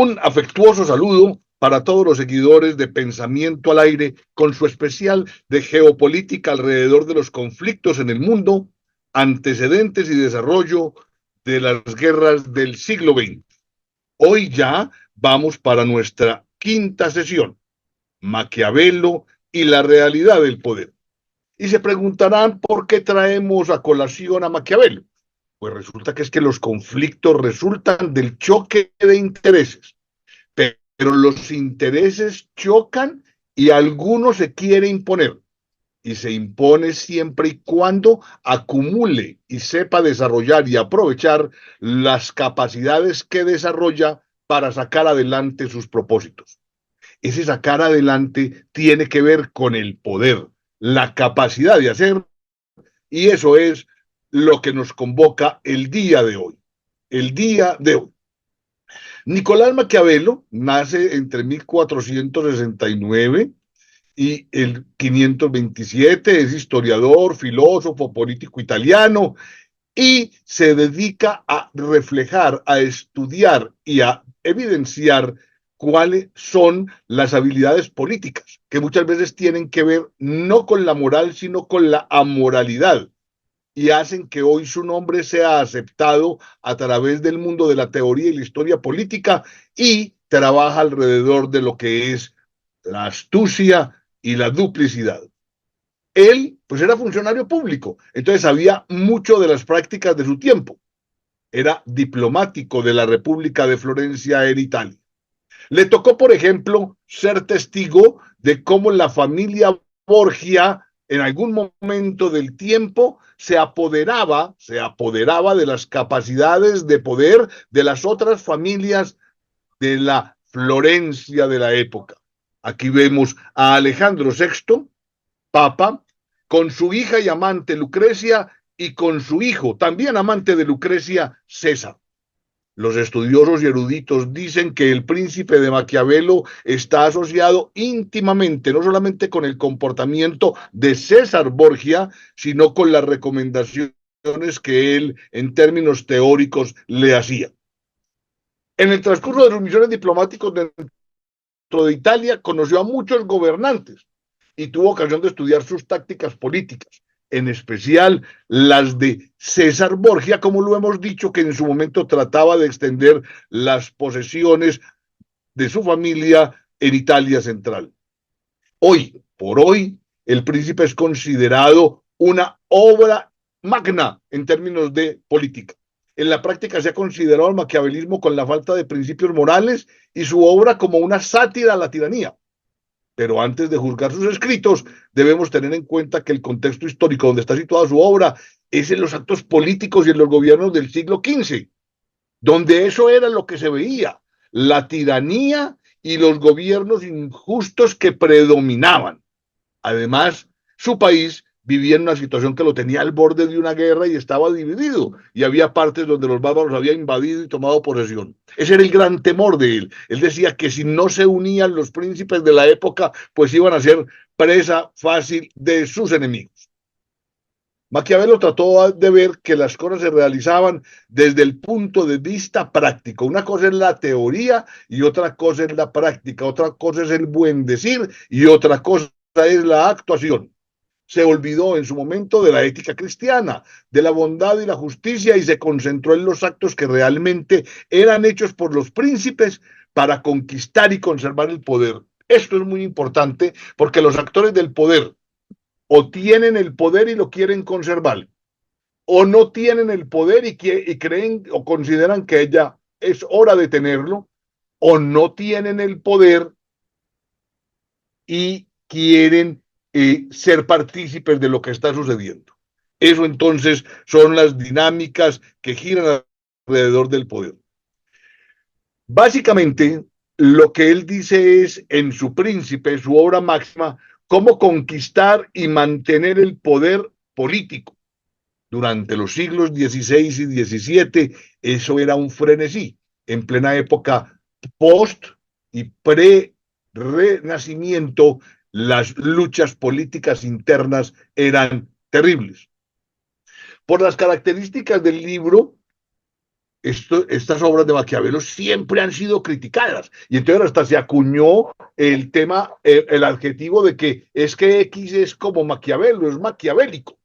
Un afectuoso saludo para todos los seguidores de Pensamiento al Aire, con su especial de geopolítica alrededor de los conflictos en el mundo, antecedentes y desarrollo de las guerras del siglo XX. Hoy ya vamos para nuestra quinta sesión, Maquiavelo y la realidad del poder. Y se preguntarán por qué traemos a colación a Maquiavelo. Pues resulta que es que los conflictos resultan del choque de intereses, pero los intereses chocan y alguno se quiere imponer, y se impone siempre y cuando acumule y sepa desarrollar y aprovechar las capacidades que desarrolla para sacar adelante sus propósitos. Ese sacar adelante tiene que ver con el poder, la capacidad de hacer, y eso es lo que nos convoca el día de hoy. El día de hoy. Nicolás Maquiavelo nace entre 1469 y el 527, es historiador, filósofo, político italiano, y se dedica a reflejar, a estudiar y a evidenciar cuáles son las habilidades políticas, que muchas veces tienen que ver no con la moral, sino con la amoralidad, y hacen que hoy su nombre sea aceptado a través del mundo de la teoría y la historia política, y trabaja alrededor de lo que es la astucia y la duplicidad. Él, pues, era funcionario público, entonces sabía mucho de las prácticas de su tiempo. Era diplomático de la República de Florencia en Italia. Le tocó, por ejemplo, ser testigo de cómo la familia Borgia en algún momento del tiempo se apoderaba de las capacidades de poder de las otras familias de la Florencia de la época. Aquí vemos a Alejandro VI, papa, con su hija y amante Lucrecia, y con su hijo, también amante de Lucrecia, César. Los estudiosos y eruditos dicen que el príncipe de Maquiavelo está asociado íntimamente, no solamente con el comportamiento de César Borgia, sino con las recomendaciones que él, en términos teóricos, le hacía. En el transcurso de sus misiones diplomáticas dentro de Italia, conoció a muchos gobernantes y tuvo ocasión de estudiar sus tácticas políticas, en especial las de César Borgia, como lo hemos dicho, que en su momento trataba de extender las posesiones de su familia en Italia central. Hoy por hoy, el príncipe es considerado una obra magna en términos de política. En la práctica se ha considerado el maquiavelismo con la falta de principios morales y su obra como una sátira a la tiranía. Pero antes de juzgar sus escritos, debemos tener en cuenta que el contexto histórico donde está situada su obra es en los actos políticos y en los gobiernos del siglo XV, donde eso era lo que se veía, la tiranía y los gobiernos injustos que predominaban. Además, su país vivía en una situación que lo tenía al borde de una guerra y estaba dividido, y había partes donde los bárbaros habían invadido y tomado posesión. Ese era el gran temor de él. Él decía que si no se unían los príncipes de la época, pues iban a ser presa fácil de sus enemigos. Maquiavelo trató de ver que las cosas se realizaban desde el punto de vista práctico. Una cosa es la teoría y otra cosa es la práctica, otra cosa es el buen decir y otra cosa es la actuación. Se olvidó en su momento de la ética cristiana, de la bondad y la justicia, y se concentró en los actos que realmente eran hechos por los príncipes para conquistar y conservar el poder. Esto es muy importante porque los actores del poder o tienen el poder y lo quieren conservar, o no tienen el poder y creen o consideran que ya es hora de tenerlo, o no tienen el poder y quieren ser partícipes de lo que está sucediendo. Eso entonces son las dinámicas que giran alrededor del poder. Básicamente, lo que él dice es, en su Príncipe, su obra máxima, cómo conquistar y mantener el poder político. Durante los siglos XVI y XVII, eso era un frenesí. En plena época post y pre-renacimiento, las luchas políticas internas eran terribles. Por las características del libro, estas obras de Maquiavelo siempre han sido criticadas. Y entonces hasta se acuñó el tema, el adjetivo de que X es como Maquiavelo, es maquiavélico.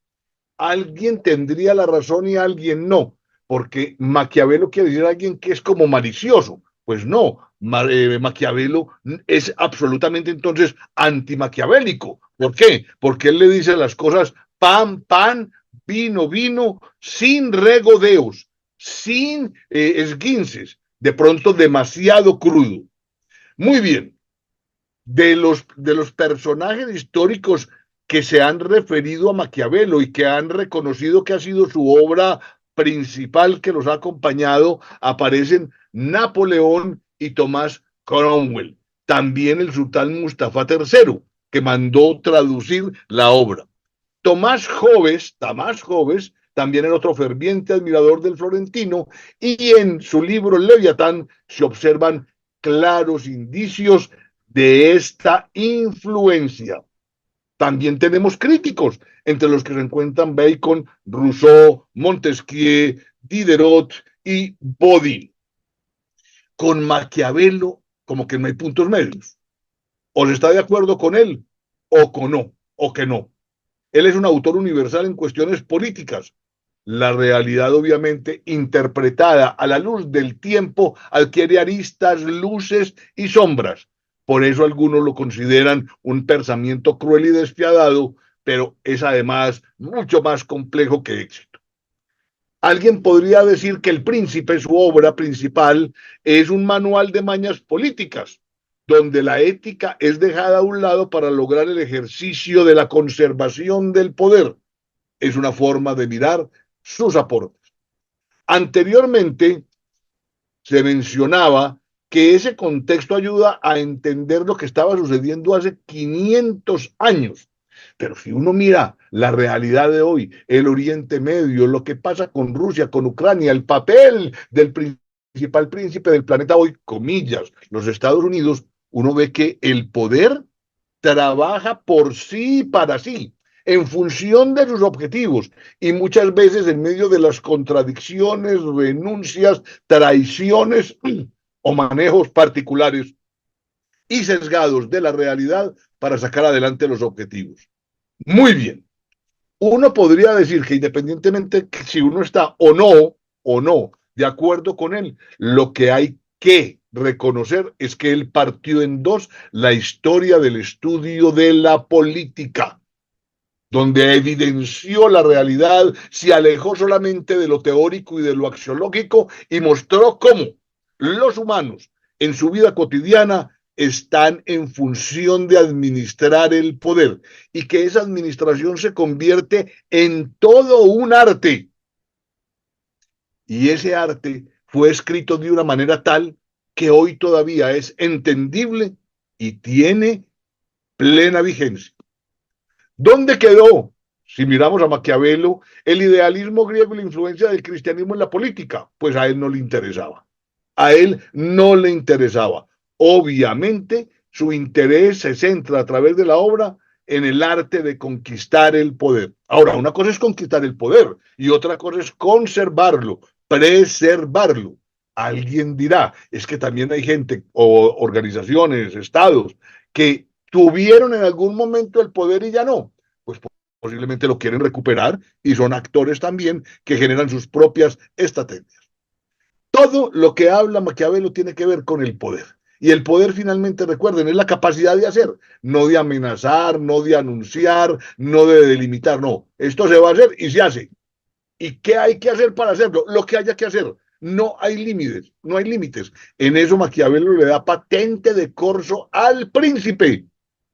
Alguien tendría la razón y alguien no, porque Maquiavelo quiere decir alguien que es como malicioso. Pues no, Maquiavelo es absolutamente entonces antimaquiavélico. ¿Por qué? Porque él le dice las cosas pan, pan, vino, vino, sin regodeos, sin esguinces, de pronto demasiado crudo. Muy bien, de los personajes históricos que se han referido a Maquiavelo y que han reconocido que ha sido su obra principal que los ha acompañado, aparecen Napoleón y Tomás Cromwell, también el sultán Mustafa III, que mandó traducir la obra. Tomás Joves, también era otro ferviente admirador del florentino, y en su libro Leviatán se observan claros indicios de esta influencia. También tenemos críticos, entre los que se encuentran Bacon, Rousseau, Montesquieu, Diderot y Bodin. Con Maquiavelo, como que no hay puntos medios. O se está de acuerdo con él, o con no, o que no. Él es un autor universal en cuestiones políticas. La realidad, obviamente, interpretada a la luz del tiempo, adquiere aristas, luces y sombras. Por eso algunos lo consideran un pensamiento cruel y despiadado, pero es además mucho más complejo que éxito. Alguien podría decir que El Príncipe, su obra principal, es un manual de mañas políticas, donde la ética es dejada a un lado para lograr el ejercicio de la conservación del poder. Es una forma de mirar sus aportes. Anteriormente se mencionaba que ese contexto ayuda a entender lo que estaba sucediendo hace 500 años. Pero si uno mira la realidad de hoy, el Oriente Medio, lo que pasa con Rusia, con Ucrania, el papel del principal príncipe del planeta hoy, comillas, los Estados Unidos, uno ve que el poder trabaja por sí y para sí, en función de sus objetivos y muchas veces en medio de las contradicciones, renuncias, traiciones o manejos particulares y sesgados de la realidad para sacar adelante los objetivos. Muy bien. Uno podría decir que independientemente que si uno está o no de acuerdo con él, lo que hay que reconocer es que él partió en dos la historia del estudio de la política, donde evidenció la realidad, se alejó solamente de lo teórico y de lo axiológico y mostró cómo los humanos en su vida cotidiana están en función de administrar el poder y que esa administración se convierte en todo un arte. Y ese arte fue escrito de una manera tal que hoy todavía es entendible y tiene plena vigencia. ¿Dónde quedó, si miramos a Maquiavelo, el idealismo griego y la influencia del cristianismo en la política? Pues a él no le interesaba. A él no le interesaba. Obviamente, su interés se centra a través de la obra en el arte de conquistar el poder. Ahora, una cosa es conquistar el poder y otra cosa es conservarlo, preservarlo. Alguien dirá, es que también hay gente o organizaciones, estados, que tuvieron en algún momento el poder y ya no. Pues posiblemente lo quieren recuperar y son actores también que generan sus propias estrategias. Todo lo que habla Maquiavelo tiene que ver con el poder. Y el poder finalmente, recuerden, es la capacidad de hacer, no de amenazar, no de anunciar, no de delimitar, no. Esto se va a hacer y se hace. ¿Y qué hay que hacer para hacerlo? Lo que haya que hacer. No hay límites, no hay límites. En eso Maquiavelo le da patente de corso al príncipe,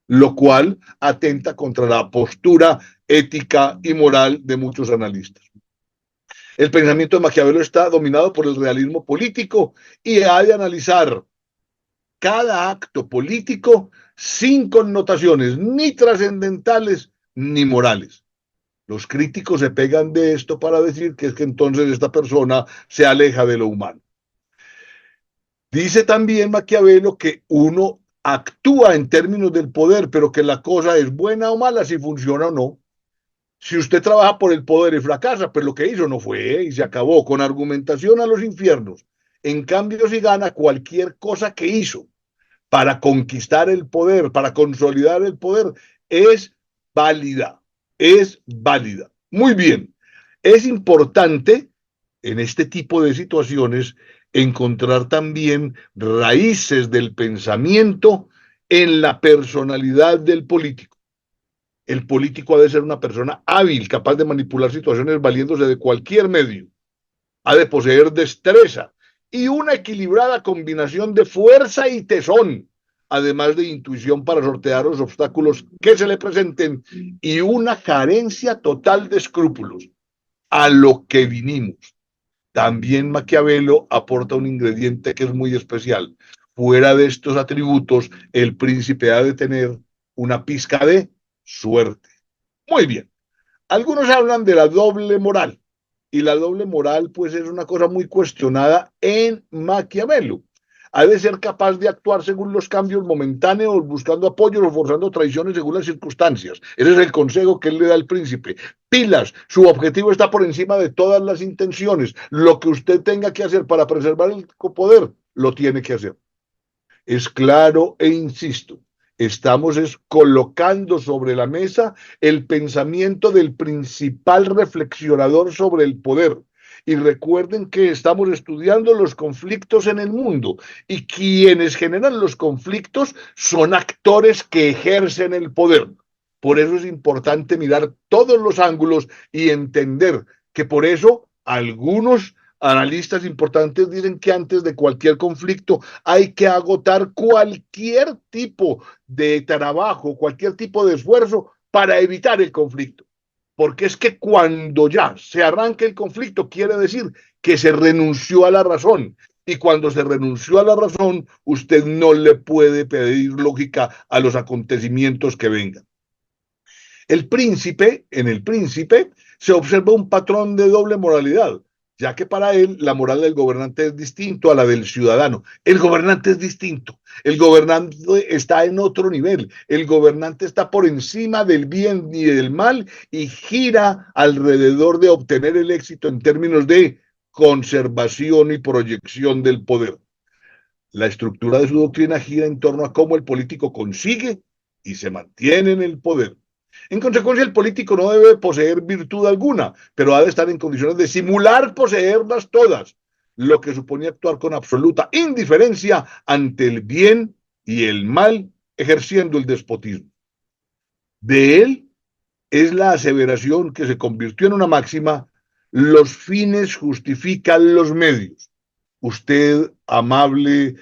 lo cual atenta contra la postura ética y moral de muchos analistas. El pensamiento de Maquiavelo está dominado por el realismo político y ha de analizar cada acto político sin connotaciones ni trascendentales ni morales. Los críticos se pegan de esto para decir que es que entonces esta persona se aleja de lo humano. Dice también Maquiavelo que uno actúa en términos del poder, pero que la cosa es buena o mala, si funciona o no. Si usted trabaja por el poder y fracasa, pues lo que hizo no fue y se acabó con argumentación a los infiernos. En cambio, si gana cualquier cosa que hizo para conquistar el poder, para consolidar el poder, es válida, es válida. Muy bien, es importante en este tipo de situaciones encontrar también raíces del pensamiento en la personalidad del político. El político ha de ser una persona hábil, capaz de manipular situaciones valiéndose de cualquier medio. Ha de poseer destreza y una equilibrada combinación de fuerza y tesón, además de intuición para sortear los obstáculos que se le presenten y una carencia total de escrúpulos. A lo que vinimos. También Maquiavelo aporta un ingrediente que es muy especial. Fuera de estos atributos, el príncipe ha de tener una pizca de suerte. Muy bien. Algunos hablan de la doble moral. Y la doble moral, pues, es una cosa muy cuestionada en Maquiavelo. Ha de ser capaz de actuar según los cambios momentáneos, buscando apoyo o forzando traiciones según las circunstancias. Ese es el consejo que él le da al príncipe. Pilas, su objetivo está por encima de todas las intenciones. Lo que usted tenga que hacer para preservar el poder, lo tiene que hacer. Es claro e insisto, estamos colocando sobre la mesa el pensamiento del principal reflexionador sobre el poder. Y recuerden que estamos estudiando los conflictos en el mundo y quienes generan los conflictos son actores que ejercen el poder. Por eso es importante mirar todos los ángulos y entender que por eso algunos analistas importantes dicen que antes de cualquier conflicto hay que agotar cualquier tipo de trabajo, cualquier tipo de esfuerzo para evitar el conflicto. Porque es que cuando ya se arranca el conflicto, quiere decir que se renunció a la razón. Y cuando se renunció a la razón, usted no le puede pedir lógica a los acontecimientos que vengan. En el príncipe, se observa un patrón de doble moralidad, ya que para él la moral del gobernante es distinto a la del ciudadano. El gobernante es distinto, el gobernante está en otro nivel, el gobernante está por encima del bien y del mal y gira alrededor de obtener el éxito en términos de conservación y proyección del poder. La estructura de su doctrina gira en torno a cómo el político consigue y se mantiene en el poder. En consecuencia, el político no debe poseer virtud alguna, pero ha de estar en condiciones de simular poseerlas todas, lo que supone actuar con absoluta indiferencia ante el bien y el mal, ejerciendo el despotismo. De él es la aseveración que se convirtió en una máxima: los fines justifican los medios. Usted, amable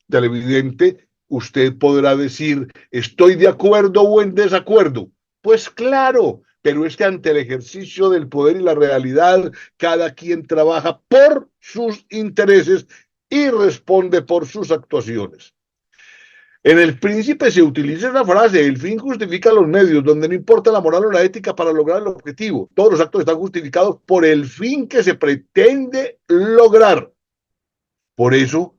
televidente, usted podrá decir, ¿estoy de acuerdo o en desacuerdo? Pues claro, pero es que ante el ejercicio del poder y la realidad, cada quien trabaja por sus intereses y responde por sus actuaciones. En El Príncipe se utiliza una frase: el fin justifica los medios, donde no importa la moral o la ética para lograr el objetivo. Todos los actos están justificados por el fin que se pretende lograr. Por eso,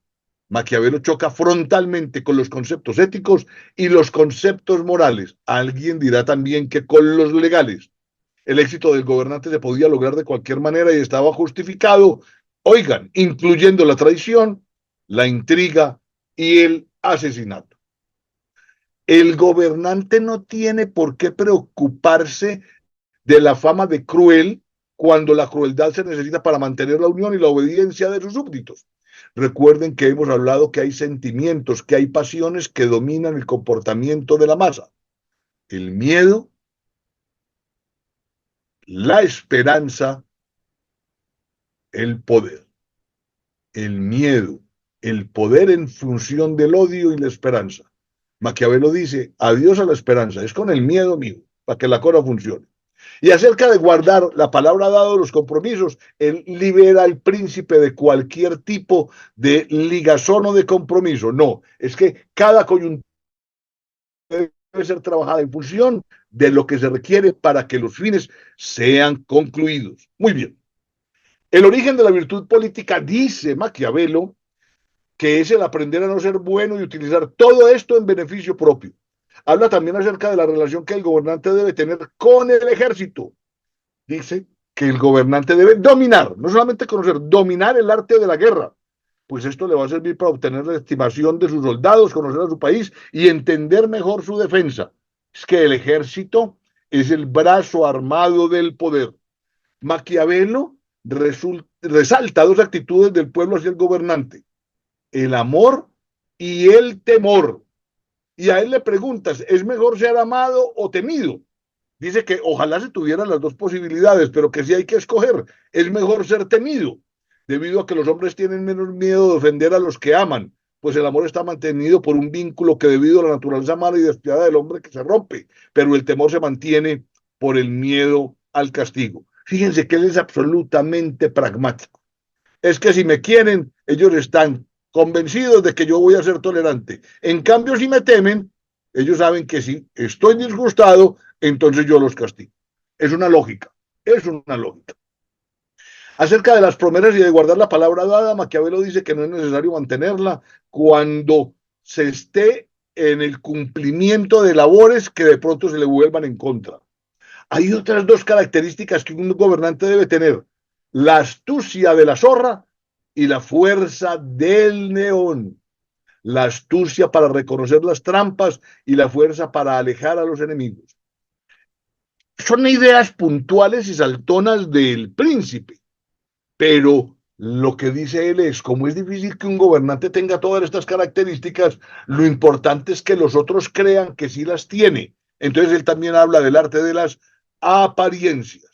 Maquiavelo choca frontalmente con los conceptos éticos y los conceptos morales. Alguien dirá también que con los legales. El éxito del gobernante se podía lograr de cualquier manera y estaba justificado, oigan, incluyendo la traición, la intriga y el asesinato. El gobernante no tiene por qué preocuparse de la fama de cruel cuando la crueldad se necesita para mantener la unión y la obediencia de sus súbditos. Recuerden que hemos hablado que hay sentimientos, que hay pasiones que dominan el comportamiento de la masa. El miedo, la esperanza, el poder. El miedo, el poder en función del odio y la esperanza. Maquiavelo dice, adiós a la esperanza, es con el miedo mío, para que la cosa funcione. Y acerca de guardar la palabra dada, los compromisos, él libera al príncipe de cualquier tipo de ligazón o de compromiso. No, es que cada coyuntura debe ser trabajada en función de lo que se requiere para que los fines sean concluidos. Muy bien. El origen de la virtud política, dice Maquiavelo, que es el aprender a no ser bueno y utilizar todo esto en beneficio propio. Habla también acerca de la relación que el gobernante debe tener con el ejército. Dice que el gobernante debe dominar, no solamente conocer, dominar el arte de la guerra, pues esto le va a servir para obtener la estimación de sus soldados, conocer a su país y entender mejor su defensa. Es que el ejército es el brazo armado del poder. Maquiavelo resalta dos actitudes del pueblo hacia el gobernante: el amor y el temor. Y a él le preguntas, ¿es mejor ser amado o temido? Dice que ojalá se tuvieran las dos posibilidades, pero que si hay que escoger, es mejor ser temido, debido a que los hombres tienen menos miedo de ofender a los que aman, pues el amor está mantenido por un vínculo que debido a la naturaleza mala y despiadada del hombre que se rompe, pero el temor se mantiene por el miedo al castigo. Fíjense que él es absolutamente pragmático. Es que si me quieren, ellos están convencidos de que yo voy a ser tolerante. En cambio, si me temen, ellos saben que si estoy disgustado, entonces yo los castigo. Es una lógica, es una lógica. Acerca de las promesas y de guardar la palabra dada, Maquiavelo dice que no es necesario mantenerla cuando se esté en el cumplimiento de labores que de pronto se le vuelvan en contra. Hay otras dos características que un gobernante debe tener: la astucia de la zorra y la fuerza del león. La astucia para reconocer las trampas y la fuerza para alejar a los enemigos. Son ideas puntuales y saltonas del príncipe, pero lo que dice él es, como es difícil que un gobernante tenga todas estas características, lo importante es que los otros crean que sí las tiene. Entonces él también habla del arte de las apariencias.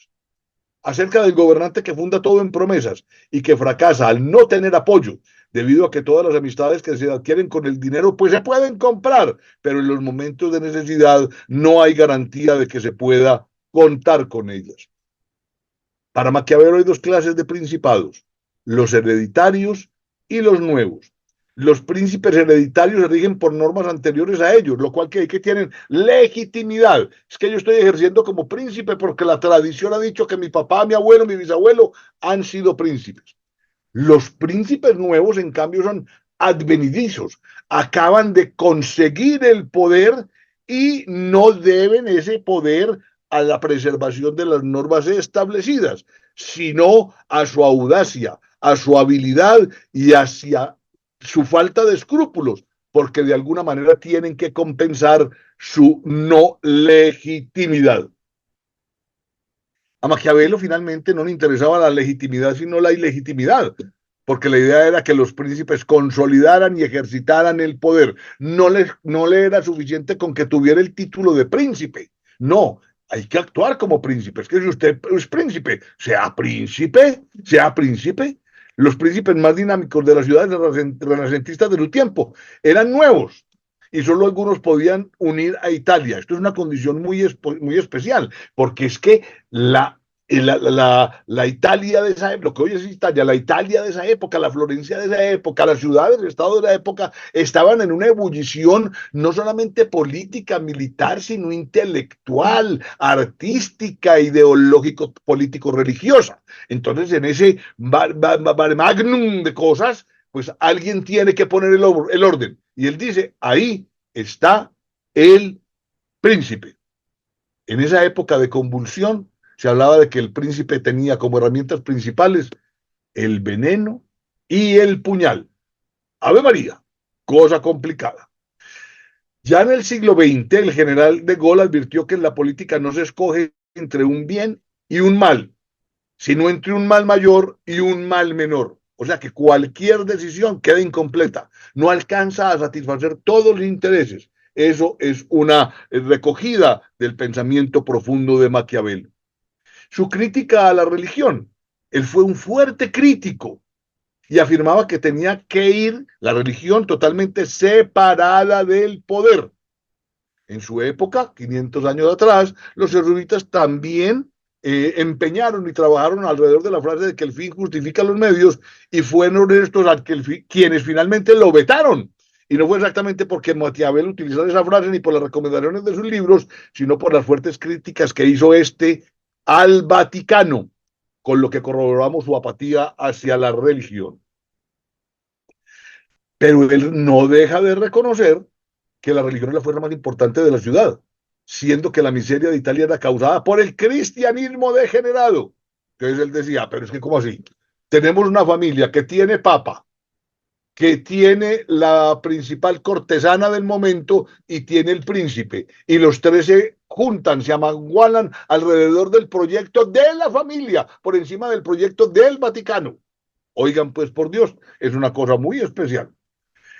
Acerca del gobernante que funda todo en promesas y que fracasa al no tener apoyo, debido a que todas las amistades que se adquieren con el dinero pues se pueden comprar, pero en los momentos de necesidad no hay garantía de que se pueda contar con ellas. Para Maquiavelo hay dos clases de principados: los hereditarios y los nuevos. Los príncipes hereditarios se rigen por normas anteriores a ellos, lo cual que tienen legitimidad. Es que yo estoy ejerciendo como príncipe porque la tradición ha dicho que mi papá, mi abuelo, mi bisabuelo han sido príncipes. Los príncipes nuevos, en cambio, son advenedizos, acaban de conseguir el poder y no deben ese poder a la preservación de las normas establecidas, sino a su audacia, a su habilidad y hacia su falta de escrúpulos, porque de alguna manera tienen que compensar su no legitimidad. A Maquiavelo finalmente no le interesaba la legitimidad, sino la ilegitimidad, porque la idea era que los príncipes consolidaran y ejercitaran el poder. No le era suficiente con que tuviera el título de príncipe. No, hay que actuar como príncipe. Es que si usted es príncipe, sea príncipe, sea príncipe. Los príncipes más dinámicos de las ciudades renacentistas de su tiempo eran nuevos y solo algunos podían unir a Italia. Esto es una condición muy especial, porque es que la Italia de esa época, lo que hoy es Italia, la Italia de esa época, la Florencia de esa época, las ciudades, el Estado de la época, estaban en una ebullición no solamente política, militar, sino intelectual, artística, ideológico, político, religiosa. Entonces, en ese magnum de cosas, pues alguien tiene que poner el orden. Y él dice, ahí está el príncipe. En esa época de convulsión, se hablaba de que el príncipe tenía como herramientas principales el veneno y el puñal. Ave María, cosa complicada. Ya en el siglo XX, el general de Gaulle advirtió que en la política no se escoge entre un bien y un mal, sino entre un mal mayor y un mal menor. O sea que cualquier decisión queda incompleta, no alcanza a satisfacer todos los intereses. Eso es una recogida del pensamiento profundo de Maquiavelo. Su crítica a la religión: él fue un fuerte crítico y afirmaba que tenía que ir la religión totalmente separada del poder. En su época, 500 años atrás, los jesuitas también empeñaron y trabajaron alrededor de la frase de que el fin justifica los medios, y fueron estos a quienes finalmente lo vetaron. Y no fue exactamente porque Maquiavelo utilizara esa frase ni por las recomendaciones de sus libros, sino por las fuertes críticas que hizo al Vaticano, con lo que corroboramos su apatía hacia la religión. Pero él no deja de reconocer que la religión es la fuerza más importante de la ciudad, siendo que la miseria de Italia era causada por el cristianismo degenerado. Entonces él decía, pero es que ¿cómo así? Tenemos una familia que tiene papa, que tiene la principal cortesana del momento y tiene el príncipe. Y los tres se juntan, se amagualan alrededor del proyecto de la familia, por encima del proyecto del Vaticano. Oigan, pues por Dios, es una cosa muy especial.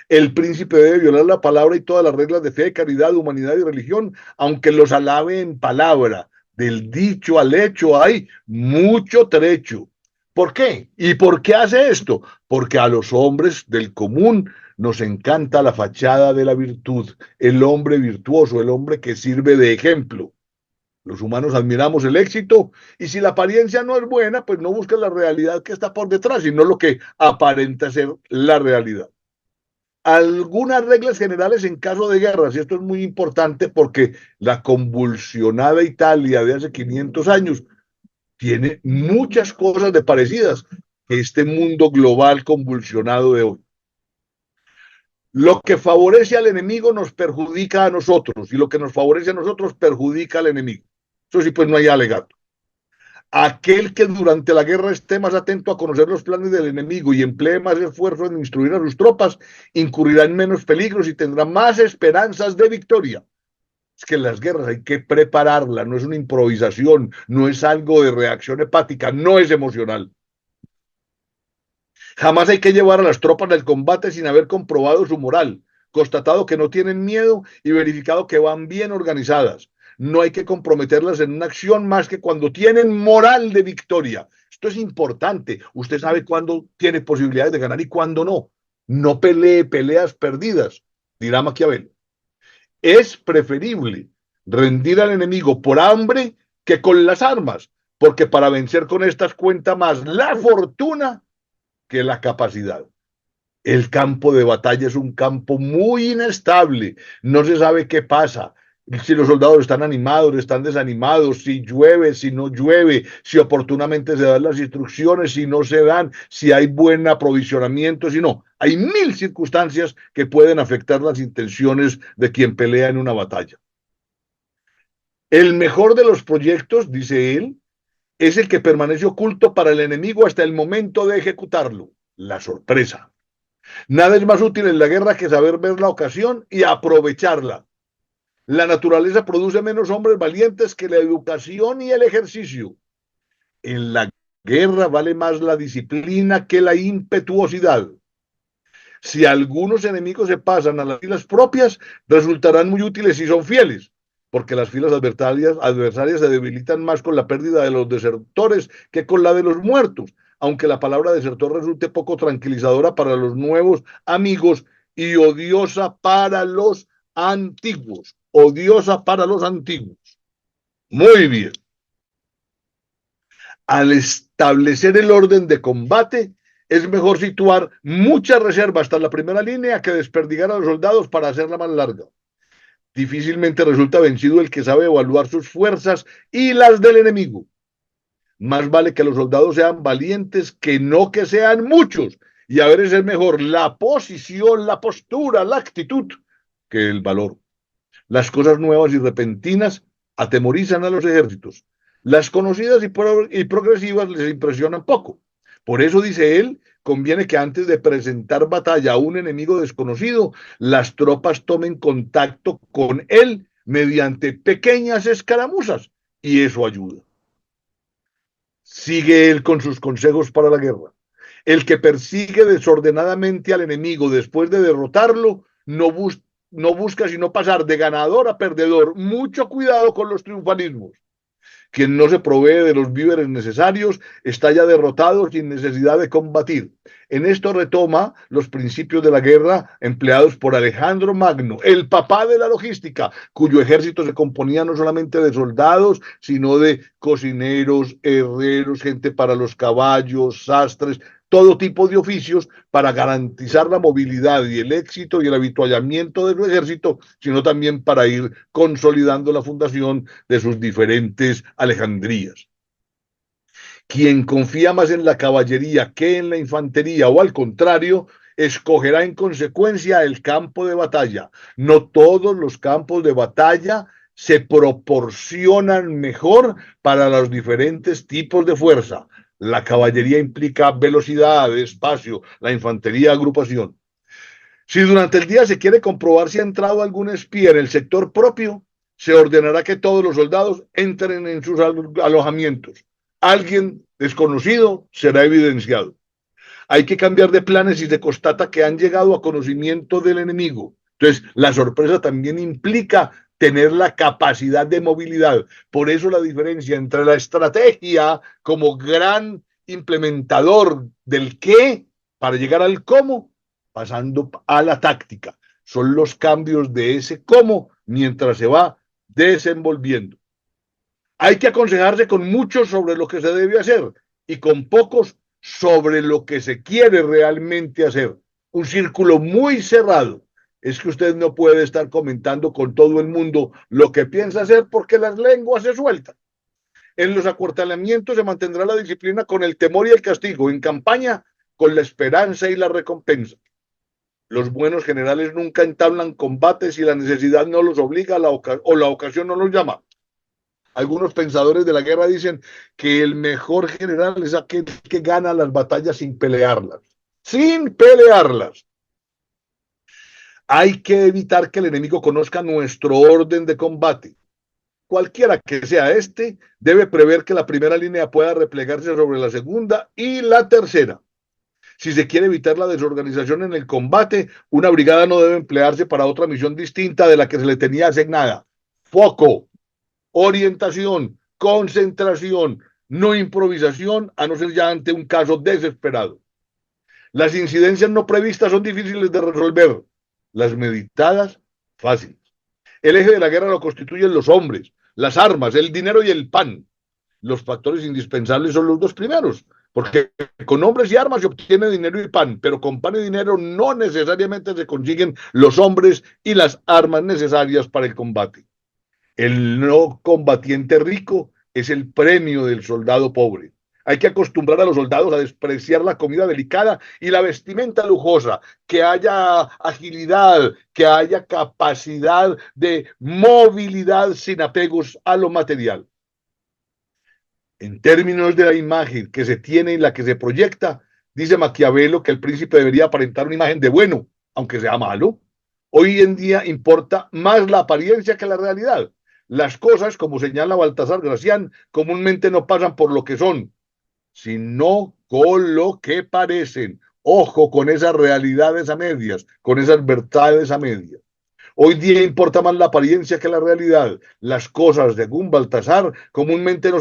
El príncipe debe violar la palabra y todas las reglas de fe, caridad, humanidad y religión, aunque los alabe en palabra. Del dicho al hecho hay mucho trecho. ¿Por qué? ¿Y por qué hace esto? Porque a los hombres del común nos encanta la fachada de la virtud, el hombre virtuoso, el hombre que sirve de ejemplo. Los humanos admiramos el éxito y si la apariencia no es buena, pues no busca la realidad que está por detrás, sino lo que aparenta ser la realidad. Algunas reglas generales en caso de guerras, y esto es muy importante porque la convulsionada Italia de hace 500 años tiene muchas cosas de parecidas que este mundo global convulsionado de hoy. Lo que favorece al enemigo nos perjudica a nosotros y lo que nos favorece a nosotros perjudica al enemigo. Eso sí, pues no hay alegato. Aquel que durante la guerra esté más atento a conocer los planes del enemigo y emplee más esfuerzo en instruir a sus tropas, incurrirá en menos peligros y tendrá más esperanzas de victoria. Es que en las guerras hay que prepararla, no es una improvisación, no es algo de reacción hepática, no es emocional. Jamás hay que llevar a las tropas del combate sin haber comprobado su moral, constatado que no tienen miedo y verificado que van bien organizadas. No hay que comprometerlas en una acción más que cuando tienen moral de victoria. Esto es importante. Usted sabe cuándo tiene posibilidades de ganar y cuándo no. No pelee peleas perdidas, dirá Maquiavelo. Es preferible rendir al enemigo por hambre que con las armas, porque para vencer con estas cuenta más la fortuna que la capacidad. El campo de batalla es un campo muy inestable, no se sabe qué pasa, si los soldados están animados, están desanimados, si llueve, si no llueve, si oportunamente se dan las instrucciones, si no se dan, si hay buen aprovisionamiento, si no. Hay mil circunstancias que pueden afectar las intenciones de quien pelea en una batalla. El mejor de los proyectos, dice él, es el que permanece oculto para el enemigo hasta el momento de ejecutarlo, la sorpresa. Nada es más útil en la guerra que saber ver la ocasión y aprovecharla. La naturaleza produce menos hombres valientes que la educación y el ejercicio. En la guerra vale más la disciplina que la impetuosidad. Si algunos enemigos se pasan a las filas propias, resultarán muy útiles si son fieles, porque las filas adversarias se debilitan más con la pérdida de los desertores que con la de los muertos, aunque la palabra desertor resulte poco tranquilizadora para los nuevos amigos y odiosa para los antiguos. Odiosa para los antiguos. Muy bien. Al establecer el orden de combate, es mejor situar muchas reservas hasta la primera línea que desperdigar a los soldados para hacerla más larga. Difícilmente resulta vencido el que sabe evaluar sus fuerzas y las del enemigo. Más vale que los soldados sean valientes que no que sean muchos. Y a veces es mejor la posición, la postura, la actitud que el valor. Las cosas nuevas y repentinas atemorizan a los ejércitos. Las conocidas y progresivas les impresionan poco. Por eso, dice él, conviene que antes de presentar batalla a un enemigo desconocido, las tropas tomen contacto con él mediante pequeñas escaramuzas, y eso ayuda. Sigue él con sus consejos para la guerra. El que persigue desordenadamente al enemigo después de derrotarlo no busca sino pasar de ganador a perdedor. Mucho cuidado con los triunfalismos. Quien no se provee de los víveres necesarios está ya derrotado sin necesidad de combatir. En esto retoma los principios de la guerra empleados por Alejandro Magno, el papá de la logística, cuyo ejército se componía no solamente de soldados, sino de cocineros, herreros, gente para los caballos, sastres, todo tipo de oficios para garantizar la movilidad y el éxito y el avituallamiento de su ejército, sino también para ir consolidando la fundación de sus diferentes Alejandrías. Quien confía más en la caballería que en la infantería, o al contrario, escogerá en consecuencia el campo de batalla. No todos los campos de batalla se proporcionan mejor para los diferentes tipos de fuerza. La caballería implica velocidad, espacio, la infantería, agrupación. Si durante el día se quiere comprobar si ha entrado algún espía en el sector propio, se ordenará que todos los soldados entren en sus alojamientos. Alguien desconocido será evidenciado. Hay que cambiar de planes si se constata que han llegado a conocimiento del enemigo. Entonces, la sorpresa también implica tener la capacidad de movilidad. Por eso la diferencia entre la estrategia como gran implementador del qué para llegar al cómo, pasando a la táctica. Son los cambios de ese cómo mientras se va desenvolviendo. Hay que aconsejarse con muchos sobre lo que se debe hacer y con pocos sobre lo que se quiere realmente hacer. Un círculo muy cerrado. Es que usted no puede estar comentando con todo el mundo lo que piensa hacer porque las lenguas se sueltan. En los acuartelamientos se mantendrá la disciplina con el temor y el castigo. En campaña, con la esperanza y la recompensa. Los buenos generales nunca entablan combates si la necesidad no los obliga o la ocasión no los llama. Algunos pensadores de la guerra dicen que el mejor general es aquel que gana las batallas sin pelearlas. Sin pelearlas. Hay que evitar que el enemigo conozca nuestro orden de combate. Cualquiera que sea este, debe prever que la primera línea pueda replegarse sobre la segunda y la tercera. Si se quiere evitar la desorganización en el combate, una brigada no debe emplearse para otra misión distinta de la que se le tenía asignada. Foco, orientación, concentración, no improvisación, a no ser ya ante un caso desesperado. Las incidencias no previstas son difíciles de resolver, las meditadas, fáciles. El eje de la guerra lo constituyen los hombres, las armas, el dinero y el pan. Los factores indispensables son los dos primeros, porque con hombres y armas se obtiene dinero y pan, pero con pan y dinero no necesariamente se consiguen los hombres y las armas necesarias para el combate. El no combatiente rico es el premio del soldado pobre. Hay que acostumbrar a los soldados a despreciar la comida delicada y la vestimenta lujosa, que haya agilidad, que haya capacidad de movilidad sin apegos a lo material. En términos de la imagen que se tiene y la que se proyecta, dice Maquiavelo que el príncipe debería aparentar una imagen de bueno, aunque sea malo. Hoy en día importa más la apariencia que la realidad. Las cosas, como señala Baltasar Gracián, comúnmente no pasan por lo que son, sino con lo que parecen. Ojo con esas realidades a medias, con esas verdades a medias. Hoy día importa más la apariencia que la realidad. Las cosas, según Baltasar, comúnmente no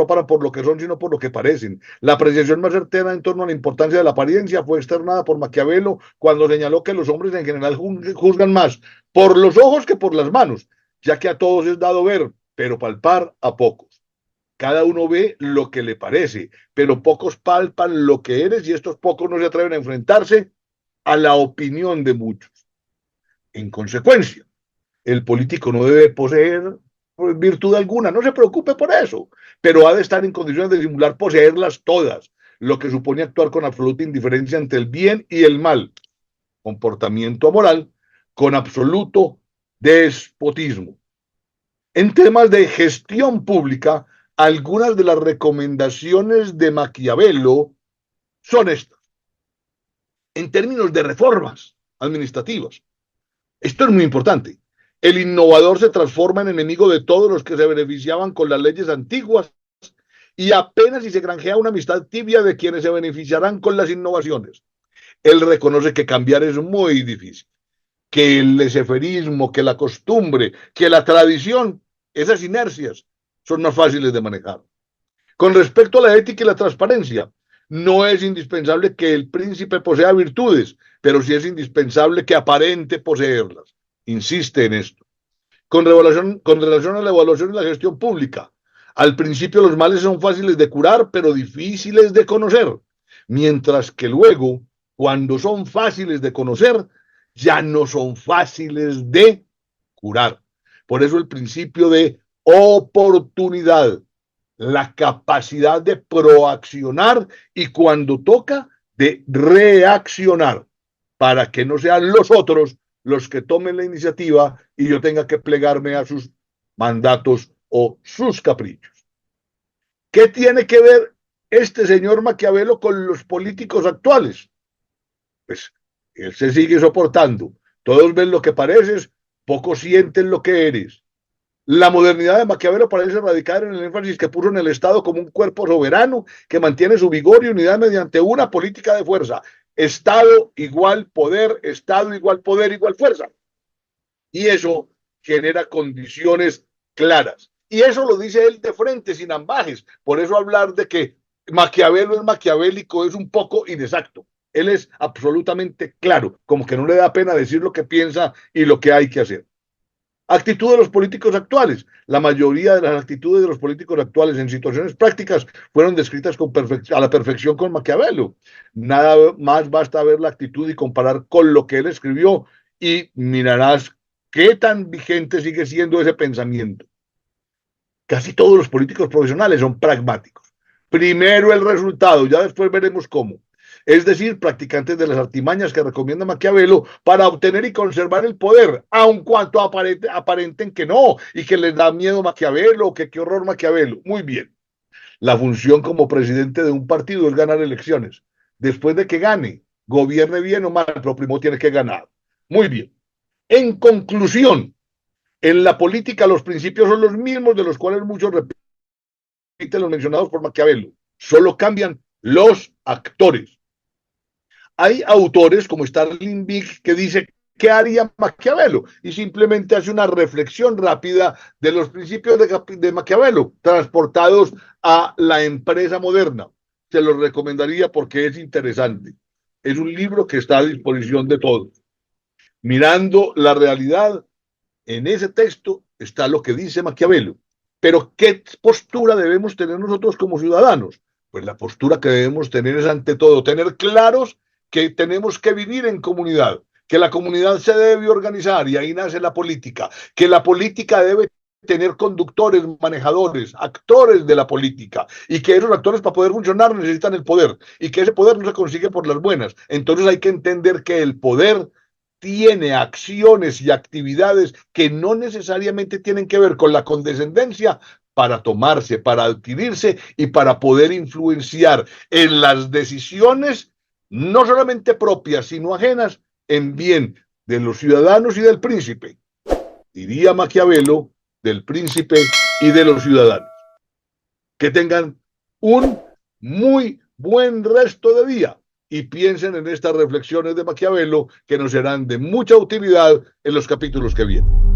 paran por lo que son, sino por lo que parecen. La apreciación más certera en torno a la importancia de la apariencia fue externada por Maquiavelo cuando señaló que los hombres en general juzgan más por los ojos que por las manos, ya que a todos es dado ver, pero palpar a pocos. Cada uno ve lo que le parece, pero pocos palpan lo que eres y estos pocos no se atreven a enfrentarse a la opinión de muchos. En consecuencia, el político no debe poseer virtud alguna, no se preocupe por eso, pero ha de estar en condiciones de simular poseerlas todas, lo que supone actuar con absoluta indiferencia ante el bien y el mal, comportamiento moral con absoluto despotismo. En temas de gestión pública, algunas de las recomendaciones de Maquiavelo son estas. En términos de reformas administrativas, esto es muy importante. El innovador se transforma en enemigo de todos los que se beneficiaban con las leyes antiguas y apenas si se granjea una amistad tibia de quienes se beneficiarán con las innovaciones. Él reconoce que cambiar es muy difícil, que el leseferismo, que la costumbre, que la tradición, esas inercias son más fáciles de manejar. Con respecto a la ética y la transparencia, no es indispensable que el príncipe posea virtudes, pero sí es indispensable que aparente poseerlas. Insiste en esto. Con relación a la evaluación y la gestión pública, al principio los males son fáciles de curar, pero difíciles de conocer, mientras que luego, cuando son fáciles de conocer, ya no son fáciles de curar. Por eso el principio de oportunidad, la capacidad de proaccionar y cuando toca, de reaccionar. para que no sean los otros los que tomen la iniciativa y yo tenga que plegarme a sus mandatos o sus caprichos. ¿Qué tiene que ver este señor Maquiavelo con los políticos actuales? Pues él se sigue soportando. Todos ven lo que pareces, pocos sienten lo que eres. La modernidad de Maquiavelo parece radicar en el énfasis que puso en el Estado como un cuerpo soberano que mantiene su vigor y unidad mediante una política de fuerza. Estado igual poder, Estado igual poder, igual fuerza. Y eso genera condiciones claras. Y eso lo dice él de frente, sin ambajes. Por eso hablar de que Maquiavelo es maquiavélico es un poco inexacto. Él es absolutamente claro, como que no le da pena decir lo que piensa y lo que hay que hacer. Actitud de los políticos actuales. La mayoría de las actitudes de los políticos actuales en situaciones prácticas fueron descritas a la perfección con Maquiavelo. Nada más basta ver la actitud y comparar con lo que él escribió y mirarás qué tan vigente sigue siendo ese pensamiento. Casi todos los políticos profesionales son pragmáticos. Primero el resultado, ya después veremos cómo. Es decir, practicantes de las artimañas que recomienda Maquiavelo para obtener y conservar el poder, aun cuanto aparenten que no, y que les da miedo Maquiavelo, o que qué horror Maquiavelo. Muy bien. La función como presidente de un partido es ganar elecciones. Después de que gane, gobierne bien o mal, pero primero tiene que ganar. Muy bien. En conclusión, en la política los principios son los mismos de los cuales muchos repiten los mencionados por Maquiavelo. Solo cambian los actores. Hay autores como Starling Big que dice ¿qué haría Maquiavelo? Y simplemente hace una reflexión rápida de los principios de Maquiavelo transportados a la empresa moderna. Se los recomendaría porque es interesante. Es un libro que está a disposición de todos. Mirando la realidad, en ese texto está lo que dice Maquiavelo. Pero ¿qué postura debemos tener nosotros como ciudadanos? Pues la postura que debemos tener es ante todo tener claros que tenemos que vivir en comunidad, que la comunidad se debe organizar y ahí nace la política, que la política debe tener conductores, manejadores, actores de la política y que esos actores para poder funcionar necesitan el poder y que ese poder no se consigue por las buenas. Entonces hay que entender que el poder tiene acciones y actividades que no necesariamente tienen que ver con la condescendencia para tomarse, para adquirirse y para poder influenciar en las decisiones no solamente propias, sino ajenas, en bien de los ciudadanos y del príncipe. Diría Maquiavelo, del príncipe y de los ciudadanos. Que tengan un muy buen resto de día y piensen en estas reflexiones de Maquiavelo que nos serán de mucha utilidad en los capítulos que vienen.